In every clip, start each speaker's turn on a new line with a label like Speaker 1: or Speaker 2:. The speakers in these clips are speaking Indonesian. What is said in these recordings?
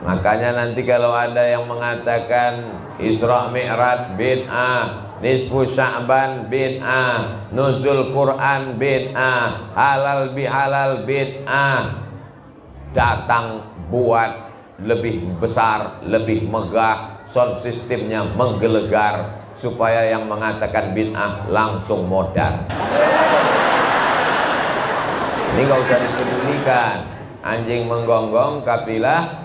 Speaker 1: Makanya nanti kalau ada yang mengatakan Isra Mi'raj bid'ah, nisfu Sya'ban bid'ah, nuzul Quran bid'ah, halal bihalal bid'ah, datang buat lebih besar, lebih megah, sound sistemnya menggelegar, supaya yang mengatakan bid'ah langsung modar. Ini nggak usah dipedulikan. Anjing menggonggong, kapilah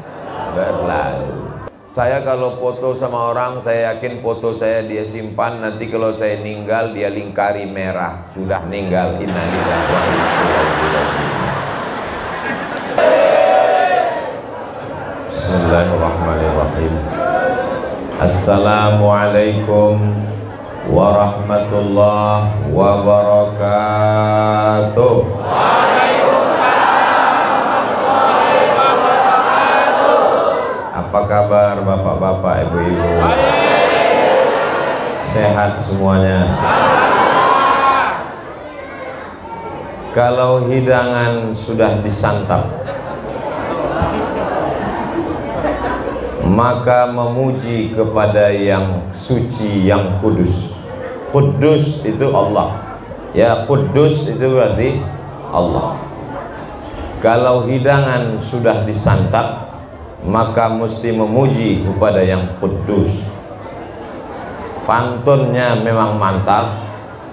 Speaker 1: berlalu. Saya kalau foto sama orang, saya yakin foto saya dia simpan. Nanti kalau saya meninggal, dia lingkari merah. Sudah meninggal. Innalillahi wa inna ilaihi raji'un. Bismillahirrahmanirrahim. Assalamualaikum warahmatullahi wabarakatuh. Apa kabar bapak-bapak, ibu-ibu? Sehat semuanya? Kalau hidangan sudah disantap, maka memuji kepada yang suci, yang kudus. Kudus itu Allah. Ya, kudus itu berarti Allah. Kalau hidangan sudah disantap, maka mesti memuji kepada yang kudus. Pantunnya memang mantap,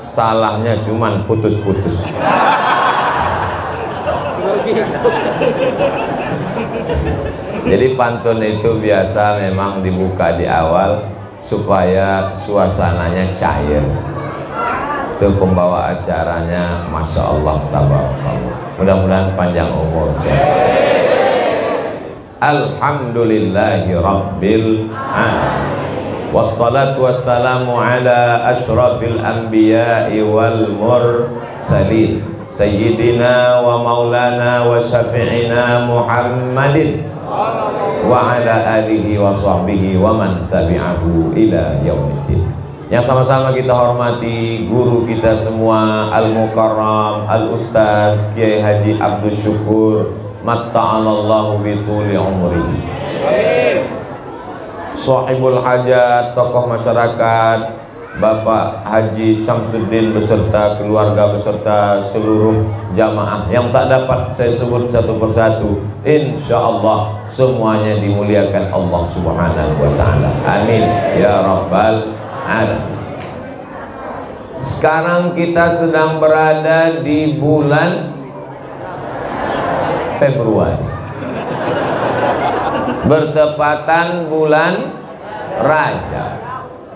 Speaker 1: salahnya cuman putus-putus. Jadi pantun itu biasa memang dibuka di awal supaya suasananya cair. Itu pembawa acaranya, Masya Allah, tabarakallah. Mudah-mudahan panjang umur. Alhamdulillahi Rabbil Alamin. Wassalatu wassalamu ala ashrafil anbiya'i wal mursalin Sayyidina wa maulana wa syafi'ina Muhammadin wa ala alihi wa sahbihi wa man tabi'ahu ila yaumiddin. Yang sama-sama kita hormati guru kita semua, Al-Mukarram, Al-Ustaz Kiai Haji Abdul Syukur, matta'anallahu bituli umri, sahibul hajat, tokoh masyarakat, Bapak Haji Syamsuddin beserta keluarga, beserta seluruh jamaah yang tak dapat saya sebut satu persatu, insya Allah semuanya dimuliakan Allah Subhanahu wa ta'ala. Amin ya rabbal alamin. Sekarang kita sedang berada di bulan Februari, bertepatan bulan Rajab.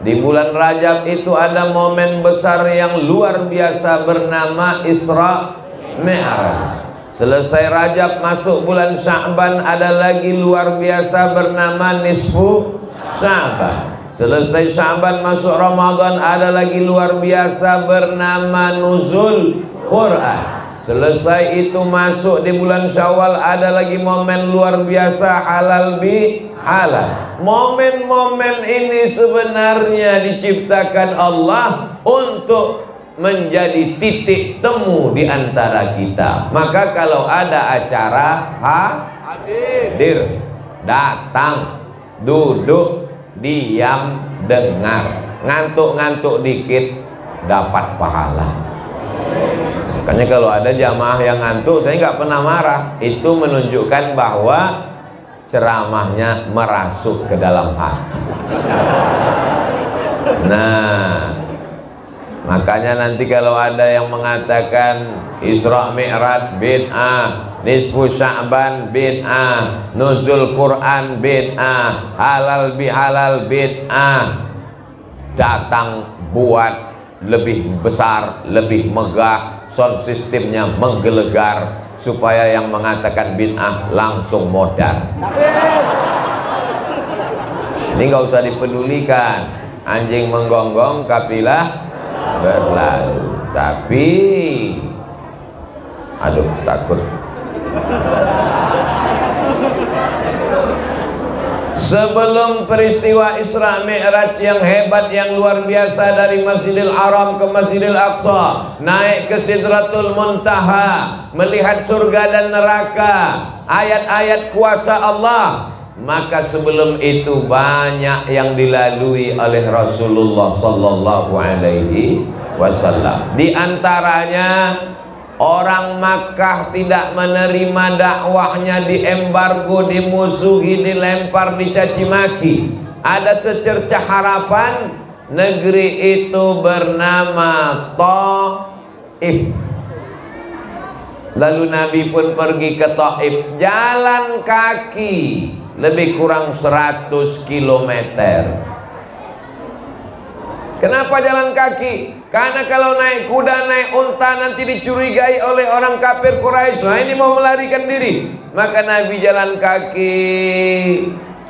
Speaker 1: Di bulan Rajab itu ada momen besar yang luar biasa bernama Isra Mi'raj. Selesai Rajab masuk bulan Sya'ban, ada lagi luar biasa bernama nisfu Sya'ban. Selesai Sya'ban masuk Ramadan, ada lagi luar biasa bernama nuzul Quran. Selesai itu masuk di bulan Syawal, ada lagi momen luar biasa halal bihalal. Momen-momen ini sebenarnya diciptakan Allah untuk menjadi titik temu di antara kita. Maka kalau ada acara, hadir, datang, duduk, diam, dengar. Ngantuk-ngantuk dikit dapat pahala. Makanya kalau ada jamaah yang ngantuk, saya nggak pernah marah. Itu menunjukkan bahwa ceramahnya merasuk ke dalam hati. Nah, makanya nanti kalau ada yang mengatakan Isra Mi'raj bid'ah, nisfu Sya'ban bid'ah, nuzul Quran bid'ah, halal bihalal bid'ah, datang buat lebih besar, lebih megah, sound sistemnya menggelegar, supaya yang mengatakan bid'ah langsung modar. Ini nggak usah dipedulikan. Anjing menggonggong, kapilah berlalu. Tapi aduh, takut. Sebelum peristiwa Isra Mi'raj yang hebat, yang luar biasa, dari Masjidil Haram ke Masjidil Aqsa, naik ke Sidratul Muntaha, melihat surga dan neraka, ayat-ayat kuasa Allah, maka sebelum itu banyak yang dilalui oleh Rasulullah sallallahu alaihi wasallam. Di antaranya orang Makkah tidak menerima dakwahnya, diembargo, dimusuhi, dilempar, dicaci maki. Ada secercah harapan, negeri itu bernama Taif. Lalu Nabi pun pergi ke Taif, jalan kaki lebih kurang 100 km. Kenapa jalan kaki? Karena kalau naik kuda, naik unta nanti dicurigai oleh orang kafir Quraisy. Nah, ini mau melarikan diri. Maka Nabi jalan kaki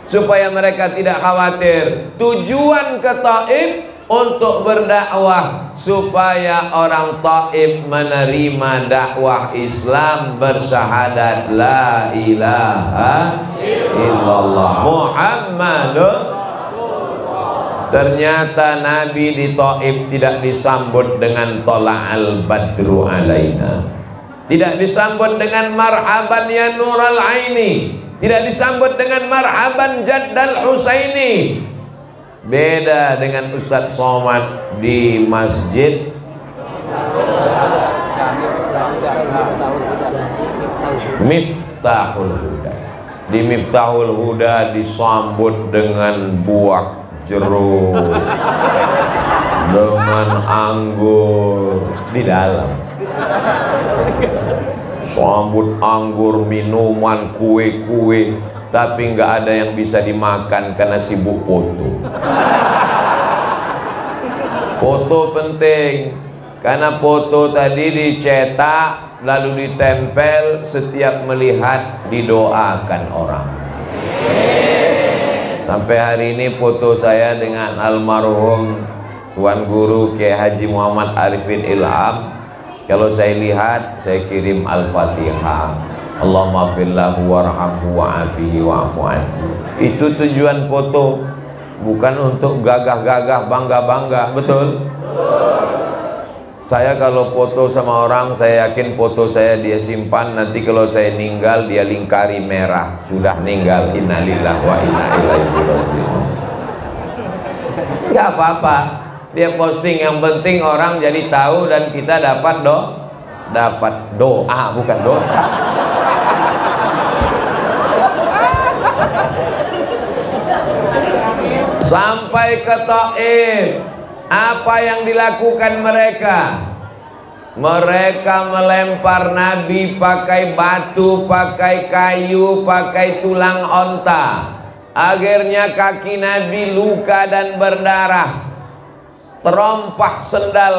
Speaker 1: supaya mereka tidak khawatir. Tujuan ke Taif untuk berdakwah supaya orang Taif menerima dakwah Islam, bersyahadat la ilaha illallah Muhammadun. Ternyata Nabi di Taif tidak disambut dengan tola'al badru alaina, tidak disambut dengan marhaban ya nural aini, tidak disambut dengan marhaban jaddal husaini. Beda dengan Ustadz Somad di masjid Miftahul Huda. Di Miftahul Huda disambut dengan buah jeruk, dengan anggur di dalam. Sambut anggur, minuman, kue-kue, tapi nggak ada yang bisa dimakan karena sibuk foto. Foto penting, karena foto tadi dicetak lalu ditempel, setiap melihat didoakan orang. Sampai hari ini foto saya dengan almarhum Tuan Guru Kiai Haji Muhammad Arifin Ilham, kalau saya lihat saya kirim Al-Fatihah, Allahumma fillahu warhamhu wa'afihi wa'afu anhu. Itu tujuan foto, bukan untuk gagah-gagah, bangga-bangga. Betul? Saya kalau foto sama orang, saya yakin foto saya dia simpan, nanti kalau saya meninggal dia lingkari merah, sudah meninggal, innalillahi wa inna ilaihi raji'un. Gak apa-apa, dia posting, yang penting orang jadi tahu dan kita dapat doa, bukan dosa. Sampai ke Taif, apa yang dilakukan mereka? Mereka melempar Nabi pakai batu, pakai kayu, pakai tulang onta. Akhirnya kaki Nabi luka dan berdarah. Terompah sendal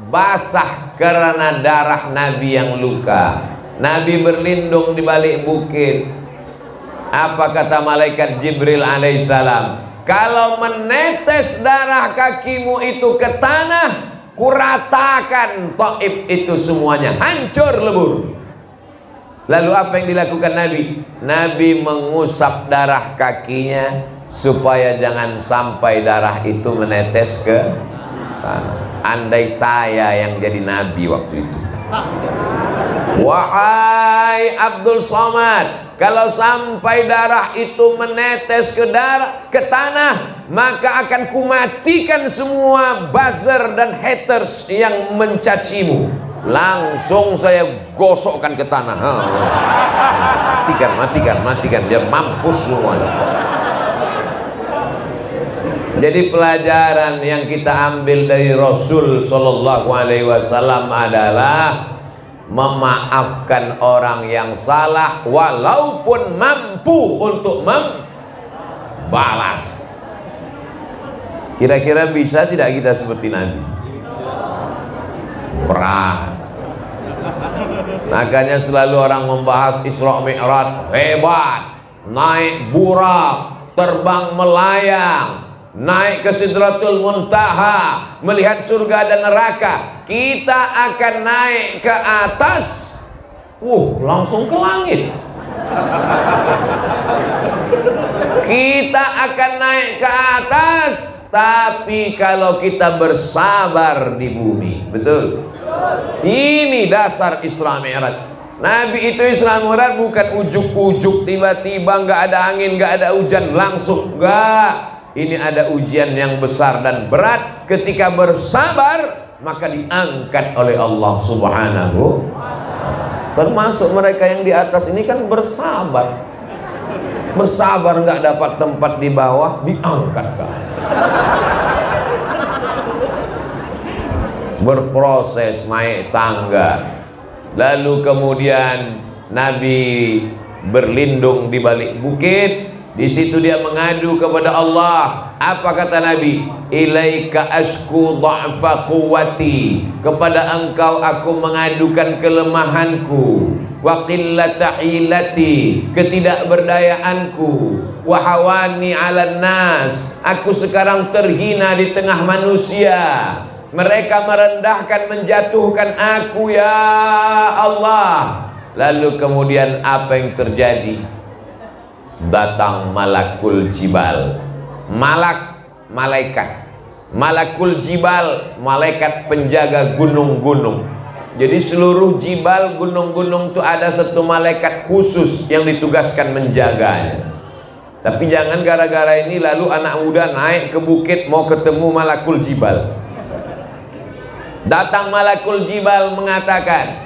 Speaker 1: basah karena darah Nabi yang luka. Nabi berlindung di balik bukit. Apa kata malaikat Jibril alaihissalam? Kalau menetes darah kakimu itu ke tanah, kuratakan Taif itu semuanya, hancur lebur. Lalu apa yang dilakukan Nabi? Nabi mengusap darah kakinya supaya jangan sampai darah itu menetes ke tanah. Andai saya yang jadi Nabi waktu itu, wahai Abdul Somad, kalau sampai darah itu menetes ke tanah, maka akan kumatikan semua buzzer dan haters yang mencacimu. Langsung saya gosokkan ke tanah. Matikan, biar mampus semuanya. Jadi pelajaran yang kita ambil dari Rasul Shallallahu Alaihi Wasallam adalah memaafkan orang yang salah walaupun mampu untuk membalas. Kira-kira bisa tidak kita seperti Nabi? Berat. Makanya selalu orang membahas Isra Mi'raj, hebat, naik burak, terbang melayang, naik ke Sidratul Muntaha, melihat surga dan neraka. Kita akan naik ke atas, langsung ke langit. Kita akan naik ke atas, tapi kalau kita bersabar di bumi. Betul? Ini dasar Isra Mi'raj. Nabi itu Isra Mi'raj bukan ujuk-ujuk tiba-tiba nggak ada angin, nggak ada hujan langsung, nggak. Ini ada ujian yang besar dan berat. Ketika bersabar maka diangkat oleh Allah Subhanahu. Termasuk mereka yang di atas ini kan bersabar. Bersabar nggak dapat tempat di bawah, diangkat ke atas. Berproses naik tangga. Lalu kemudian Nabi berlindung di balik bukit. Di situ dia mengadu kepada Allah. Apa kata Nabi? Ilaika ashku dha'fa quwwati. Kepada engkau aku mengadukan kelemahanku, wa qillata hilati, ketidakberdayaanku, wa hawani 'alan nas. Aku sekarang terhina di tengah manusia. Mereka merendahkan, menjatuhkan aku, ya Allah. Lalu kemudian apa yang terjadi? Datang malakul jibal, malaikat malakul jibal, malaikat penjaga gunung-gunung. Jadi seluruh jibal, gunung-gunung itu ada satu malaikat khusus yang ditugaskan menjaganya. Tapi jangan gara-gara ini lalu anak muda naik ke bukit mau ketemu malakul jibal. Datang malakul jibal mengatakan,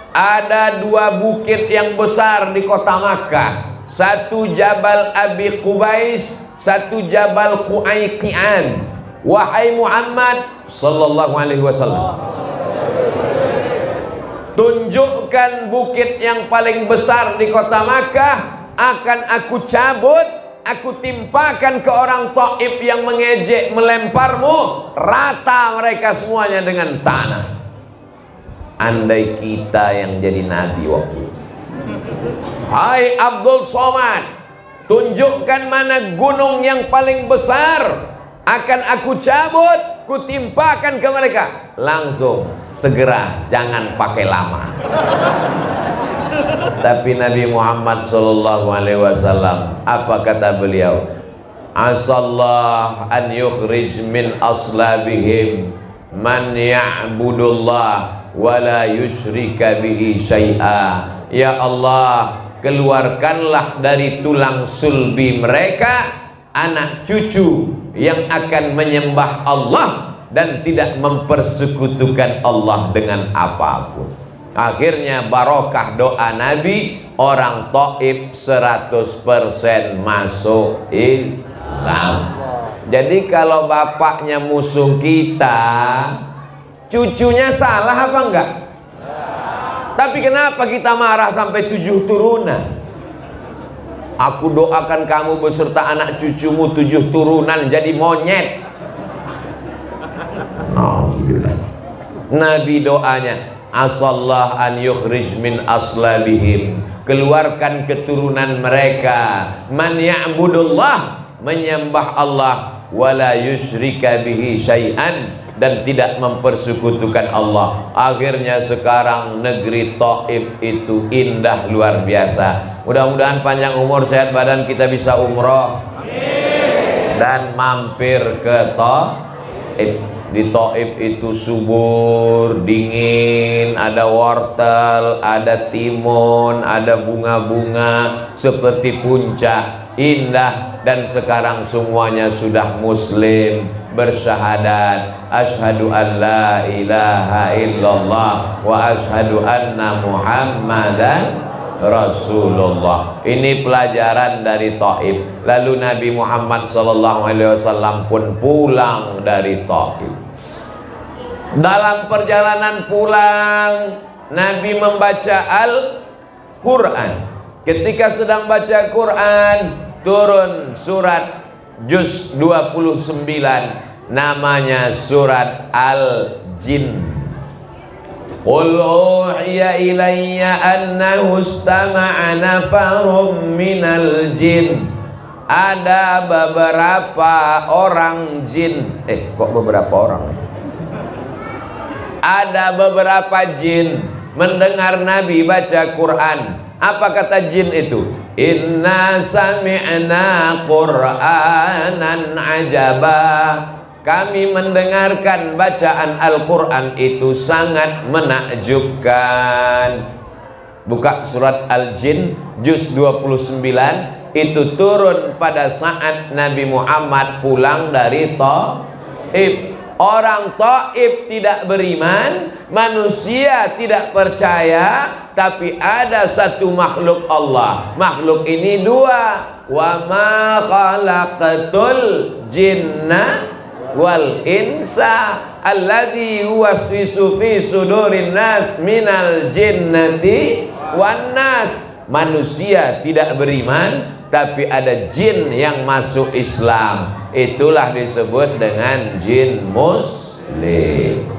Speaker 1: ada dua bukit yang besar di kota Makkah. Satu Jabal Abi Qubais, satu Jabal Qu'ayqi'an. Wahai Muhammad sallallahu alaihi wasallam, tunjukkan bukit yang paling besar di kota Makkah, akan aku cabut, aku timpakan ke orang Taif yang mengejek, melemparmu, rata mereka semuanya dengan tanah. Andai kita yang jadi nabi waktu itu. Hai Abdul Somad, tunjukkan mana gunung yang paling besar, akan aku cabut, kutimpakan ke mereka. Langsung, segera, jangan pakai lama. Tapi Nabi Muhammad SAW, apa kata beliau? Asallah an yukhrij min aslabihim man ya'budullah wa la yusyrika bihi syai'a. Ya Allah, keluarkanlah dari tulang sulbi mereka anak cucu yang akan menyembah Allah dan tidak mempersekutukan Allah dengan apapun. Akhirnya barokah doa Nabi, orang Taif 100% masuk Islam. Jadi kalau bapaknya musuh kita, cucunya salah apa enggak? Tapi kenapa kita marah sampai 7 turunan? Aku doakan kamu beserta anak cucumu 7 turunan jadi monyet. Alhamdulillah. Nabi doanya, asallah an yukhrij min aslabihim, keluarkan keturunan mereka, man ya'budullah, menyembah Allah, wala yusyrika bihi syai'an, dan tidak mempersekutukan Allah. Akhirnya sekarang negeri Taif itu indah luar biasa. Mudah-mudahan panjang umur, sehat badan, kita bisa umroh dan mampir ke Taif. Di Taif itu subur, dingin, ada wortel, ada timun, ada bunga-bunga seperti puncak, indah. Dan sekarang semuanya sudah muslim, bersyahadat asyhadu an la ilaha illallah wa asyhadu anna muhammadan rasulullah. Ini pelajaran dari Taif. Lalu Nabi Muhammad SAW pun pulang dari Taif. Dalam perjalanan pulang, Nabi membaca Al-Quran. Ketika sedang baca Quran, turun surat juz 29, namanya surat Al-Jin. Qul uhiya ilayya annahu istama'a nafarum minal jin. Ada beberapa orang jin. Kok beberapa orang? Ada beberapa jin mendengar Nabi baca Quran. Apa kata jin itu? Inna sami'na Qur'anan ajaba. Kami mendengarkan bacaan Al-Quran itu sangat menakjubkan. Buka surat Al-Jin juz 29, itu turun pada saat Nabi Muhammad pulang dari Taif. Orang Taif tidak beriman, manusia tidak percaya, tapi ada satu makhluk Allah. Makhluk ini dua. Wa ma khalaqatul jinna wal insa alladzi yuwaswisu fi sudurin nas minal jinnati wan nas. Manusia tidak beriman, tapi ada jin yang masuk Islam. Itulah disebut dengan jin muslim.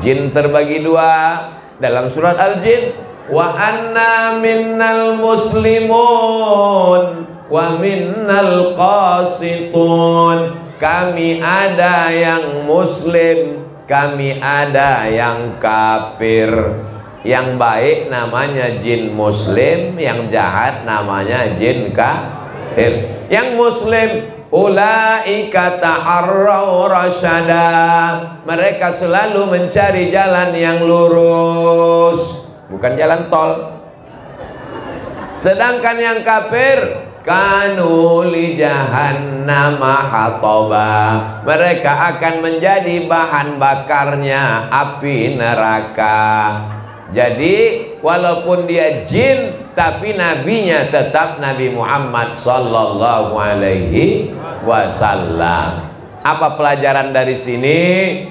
Speaker 1: Jin terbagi dua dalam surat Al-Jin. Wa anna minnal muslimun wa minnal qasitun. Kami ada yang muslim, kami ada yang kafir. Yang baik namanya jin muslim, yang jahat namanya jin kafir. Yang muslim, ulaika taharraw rasyada, mereka selalu mencari jalan yang lurus, bukan jalan tol. Sedangkan yang kafir, kanu li jahannama hataba, mereka akan menjadi bahan bakarnya api neraka. Jadi walaupun dia jin, tapi nabinya tetap Nabi Muhammad sallallahu alaihi wasallam. Apa pelajaran dari sini?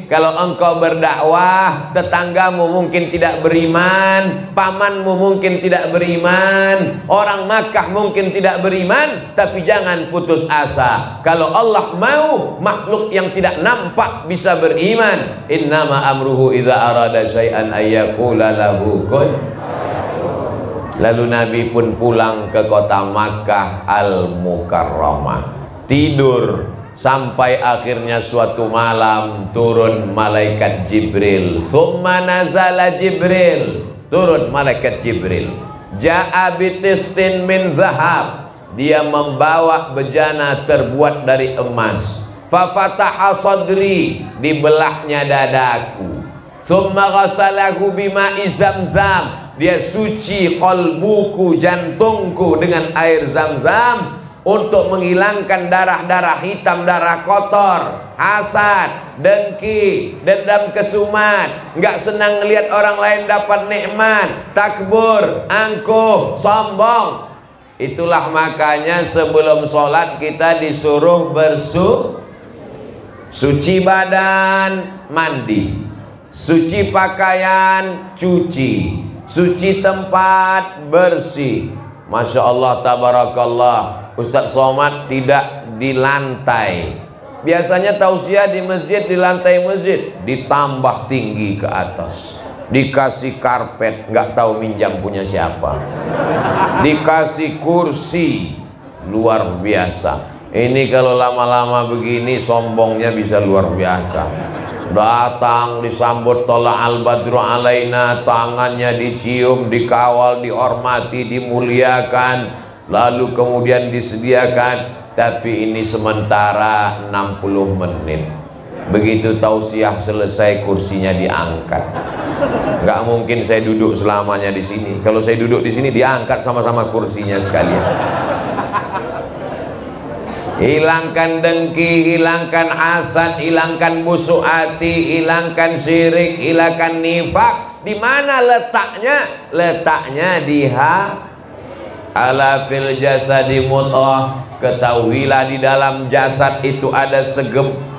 Speaker 1: Kalau engkau berdakwah, tetanggamu mungkin tidak beriman, pamanmu mungkin tidak beriman, orang Makkah mungkin tidak beriman, tapi jangan putus asa. Kalau Allah mau, makhluk yang tidak nampak bisa beriman. Innama amruhu idza arada syai'an ayyaqula lahu kun. Lalu Nabi pun pulang ke kota Makkah Al-Mukarramah, tidur. Sampai akhirnya suatu malam turun malaikat Jibril. Summa nazala Jibril, turun malaikat Jibril. Ja'a bitistin min zahab, dia membawa bejana terbuat dari emas. Fafataha sadri, dibelahnya dadaku. Summa ghasalahu bima'i zamzam, dia suci qalbuku, jantungku dengan air zam-zam, untuk menghilangkan darah-darah hitam, darah kotor, hasad, dengki, dendam kesumat, nggak senang melihat orang lain dapat nikmat, takbur, angkuh, sombong. Itulah makanya sebelum sholat kita disuruh suci badan, mandi, suci pakaian, cuci, suci tempat, bersih. Masya Allah, tabarakallah. Ustadz Somad tidak di lantai. Biasanya tausiah di masjid, di lantai masjid, ditambah tinggi ke atas, dikasih karpet, nggak tahu minjam punya siapa, dikasih kursi, luar biasa. Ini kalau lama-lama begini sombongnya bisa luar biasa. Datang disambut tola al-badru alaina, tangannya dicium, dikawal, dihormati, dimuliakan, lalu kemudian disediakan. Tapi ini sementara 60 menit. Begitu tausiah selesai, kursinya diangkat. Nggak mungkin saya duduk selamanya di sini. Kalau saya duduk di sini, diangkat sama-sama kursinya sekalian. Hilangkan dengki, hilangkan hasad, hilangkan busuk hati, hilangkan syirik, hilangkan nifak. Di mana letaknya? Letaknya di ala fil jasadi mudghah. Ketahuilah di dalam jasad itu ada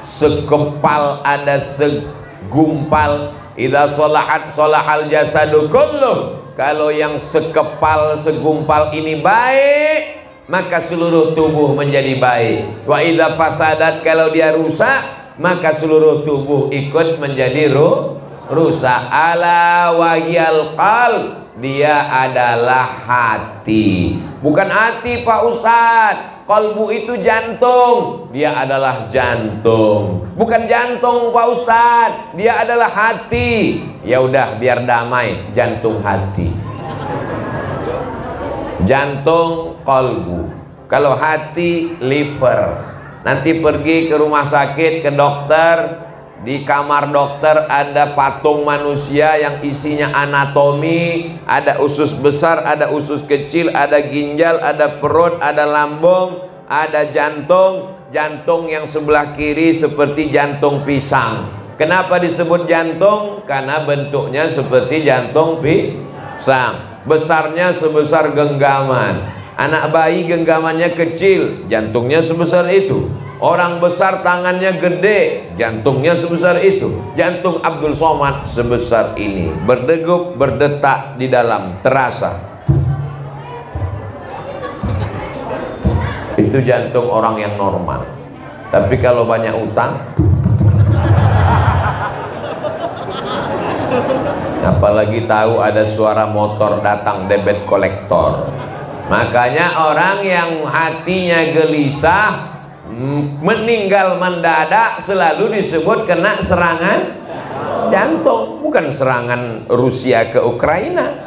Speaker 1: sekepal, ada segumpal. Idza sholahat sholahal jasadu kulluh. Kalau yang sekepal, segumpal ini baik, maka seluruh tubuh menjadi baik. Wa idza fasadat, kalau dia rusak, maka seluruh tubuh ikut menjadi rusak. Ala wahyal qalb, dia adalah hati. Bukan hati Pak Ustadz, qalbu itu jantung, dia adalah jantung. Bukan jantung Pak Ustadz, dia adalah hati. Ya udah, biar damai, jantung hati. Jantung qalbu, kalau hati liver. Nanti pergi ke rumah sakit, ke dokter, Di kamar dokter ada patung manusia yang isinya anatomi, ada usus besar, ada usus kecil, ada ginjal, ada perut, ada lambung, ada jantung. Jantung yang sebelah kiri seperti jantung pisang. Kenapa disebut jantung? Karena bentuknya seperti jantung pisang. Besarnya sebesar genggaman. Anak bayi genggamannya kecil, jantungnya sebesar itu. Orang besar tangannya gede, jantungnya sebesar itu. Jantung Abdul Somad sebesar ini, berdegup, berdetak di dalam, terasa. Itu jantung orang yang normal. Tapi kalau banyak utang, apalagi tahu ada suara motor datang, debit kolektor. Makanya orang yang hatinya gelisah, meninggal mendadak, selalu disebut kena serangan jantung, bukan serangan Rusia ke Ukraina.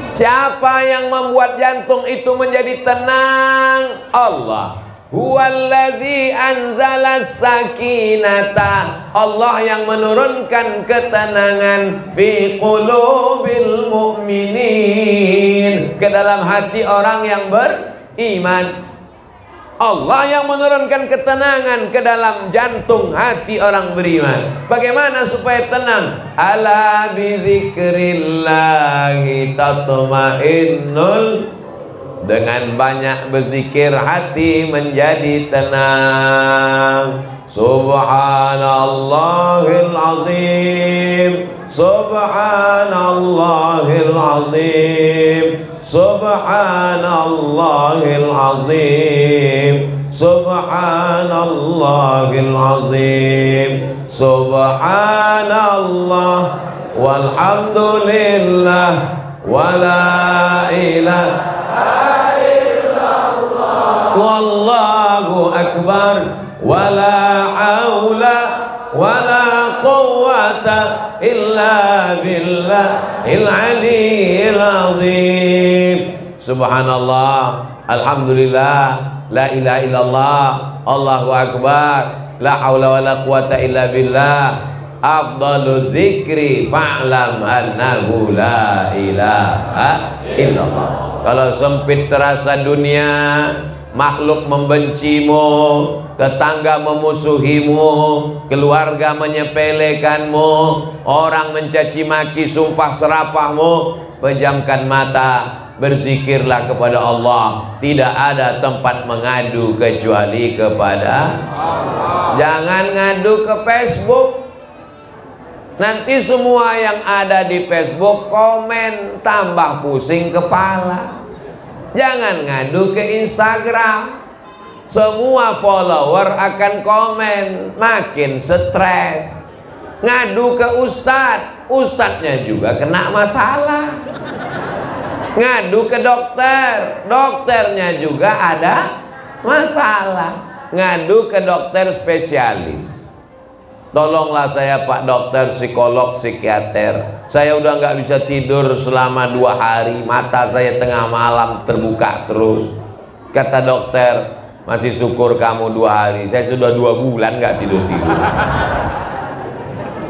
Speaker 1: Siapa yang membuat jantung itu menjadi tenang? Allah. Huwallazi anzalas sakinata. Allah yang menurunkan ketenangan fi qulubil mu'minin, ke dalam hati orang yang beriman. Allah yang menurunkan ketenangan ke dalam jantung hati orang beriman. Bagaimana supaya tenang? Ala bizikrillahi tatma'innul. Dengan banyak berzikir hati menjadi tenang. Subhanallahil azim, subhanallahil azim, subhanallahil azim, subhanallahil azim, subhanallah walhamdulillah wala ilaha illallah wallahu akbar wala haula wala quwwata illa billahil aliyyil azim. Subhanallah, alhamdulillah, la ilaha illallah, Allahu akbar, la haula wala quwwata illa billah. Afdalu dzikri fa'lam annahu la ilaha illallah. Kalau sempit terasa dunia, makhluk membencimu, tetangga memusuhimu, keluarga menyepelekanmu, orang mencaci maki, sumpah serapahmu, pejamkan mata, berzikirlah kepada Allah. Tidak ada tempat mengadu kecuali kepada Allah. Jangan ngadu ke Facebook. Nanti semua yang ada di Facebook komen, tambah pusing kepala. Jangan ngadu ke Instagram. Semua follower akan komen, makin stres. Ngadu ke ustadz, ustadznya juga kena masalah. Ngadu ke dokter, dokternya juga ada masalah. Ngadu ke dokter spesialis. Tolonglah saya Pak dokter, psikolog, psikiater. Saya udah nggak bisa tidur selama 2 hari. Mata saya tengah malam terbuka terus. Kata dokter, masih syukur kamu 2 hari. Saya sudah 2 bulan nggak tidur-tidur.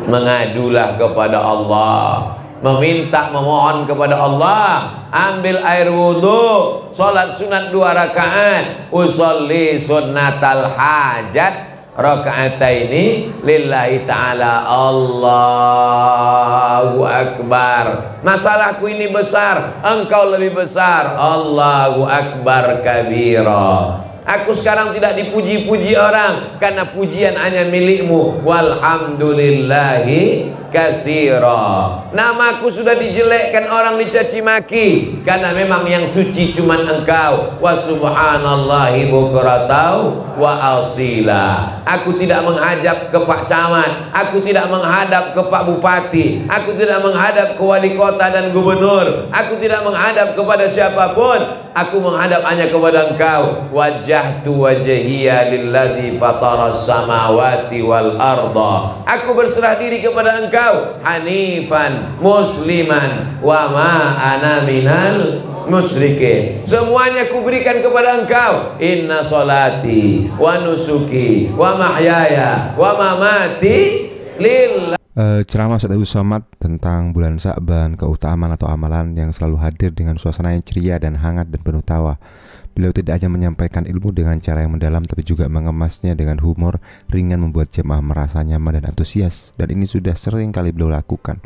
Speaker 1: Mengadulah kepada Allah, meminta, memohon kepada Allah. Ambil air wudhu, sholat sunat 2 rakaat, usolli sunnatal hajat rakaataini lillahi ta'ala. Allahu akbar. Masalahku ini besar, engkau lebih besar. Allahu akbar kabira. Aku sekarang tidak dipuji-puji orang, karena pujian hanya milikmu. Walhamdulillahi katsira. Namaku sudah dijelekkan orang, dicaci maki, karena memang yang suci cuman engkau. Wa subhanallahi bukratan wa asila. Aku tidak menghadap ke Pak Camat, aku tidak menghadap ke Pak Bupati, aku tidak menghadap ke wali kota dan gubernur, aku tidak menghadap kepada siapapun. Aku menghadap hanya kepada engkau. Wajjahtu wajhiya lilladzi fataras samawati wal arda. Aku berserah diri kepada engkau, hanifan musliman wa ma ana minal musyrikin. Semuanya kuberikan kepada engkau. Inna solati wa nusuki wa mahyaya wa mamati lillah.
Speaker 2: Ceramah Ustaz Abdul Somad tentang bulan Sa'ban, keutamaan atau amalan yang selalu hadir dengan suasana yang ceria dan hangat dan penuh tawa. Beliau tidak hanya menyampaikan ilmu dengan cara yang mendalam, tapi juga mengemasnya dengan humor ringan, membuat jemaah merasa nyaman dan antusias. Dan ini sudah sering kali beliau lakukan.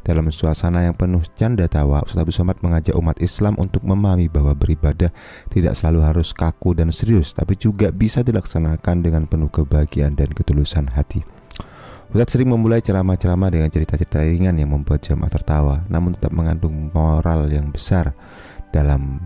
Speaker 2: Dalam suasana yang penuh canda tawa, Ustaz Abdul Somad mengajak umat Islam untuk memahami bahwa beribadah tidak selalu harus kaku dan serius, tapi juga bisa dilaksanakan dengan penuh kebahagiaan dan ketulusan hati. Ustaz sering memulai ceramah-ceramah dengan cerita-cerita ringan yang membuat jemaah tertawa, namun tetap mengandung moral yang besar. Dalam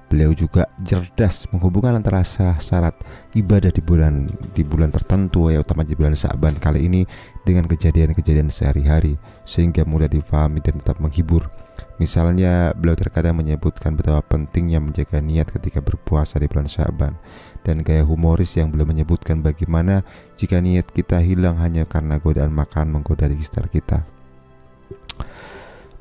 Speaker 2: beliau juga cerdas menghubungkan antara syarat ibadah di bulan tertentu, ya utama di bulan Sa'ban kali ini, dengan kejadian-kejadian sehari-hari, sehingga mudah difahami dan tetap menghibur. Misalnya, beliau terkadang menyebutkan betapa pentingnya menjaga niat ketika berpuasa di bulan Sa'ban, dan gaya humoris yang beliau menyebutkan bagaimana jika niat kita hilang hanya karena godaan makanan menggoda di sekitar kita.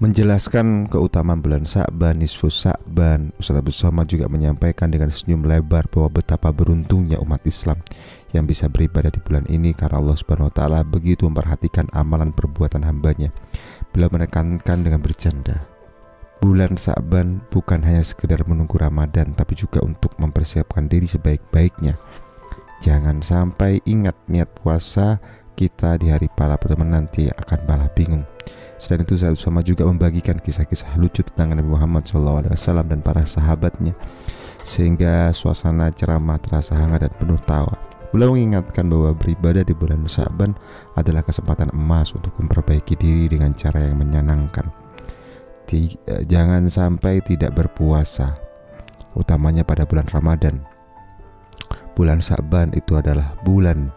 Speaker 2: Menjelaskan keutamaan bulan Sa'ban, nisfus Sa'ban, Ustaz Abdul Somad juga menyampaikan dengan senyum lebar bahwa betapa beruntungnya umat Islam yang bisa beribadah di bulan ini karena Allah Subhanahu wa taala begitu memperhatikan amalan perbuatan hambanya. Beliau menekankan dengan bercanda, bulan Sa'ban bukan hanya sekedar menunggu Ramadan, tapi juga untuk mempersiapkan diri sebaik-baiknya. Jangan sampai ingat niat puasa kita di hari para pertemuan nanti akan malah bingung. Selain itu, Ustaz Somad juga membagikan kisah-kisah lucu tentang Nabi Muhammad SAW dan para sahabatnya, sehingga suasana ceramah terasa hangat dan penuh tawa. Beliau mengingatkan bahwa beribadah di bulan Sa'ban adalah kesempatan emas untuk memperbaiki diri dengan cara yang menyenangkan. Jangan sampai tidak berpuasa, utamanya pada bulan Ramadan. Bulan Sa'ban itu adalah bulannya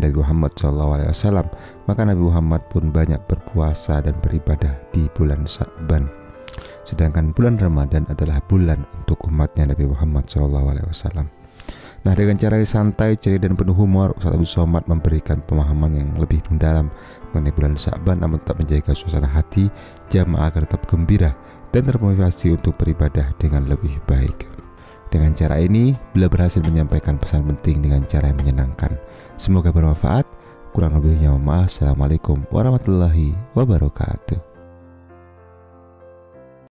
Speaker 2: Nabi Muhammad SAW, maka Nabi Muhammad pun banyak berpuasa dan beribadah di bulan Sa'ban. Sedangkan bulan Ramadan adalah bulan untuk umatnya Nabi Muhammad SAW. Nah, dengan cara santai, ceria dan penuh humor, Ustaz Abdul Somad memberikan pemahaman yang lebih mendalam mengenai bulan Sa'ban, namun tetap menjaga suasana hati jamaah agar tetap gembira dan termotivasi untuk beribadah dengan lebih baik. Dengan cara ini, beliau berhasil menyampaikan pesan penting dengan cara yang menyenangkan. Semoga bermanfaat. Kurang lebihnya mohon maaf. Assalamualaikum warahmatullahi wabarakatuh.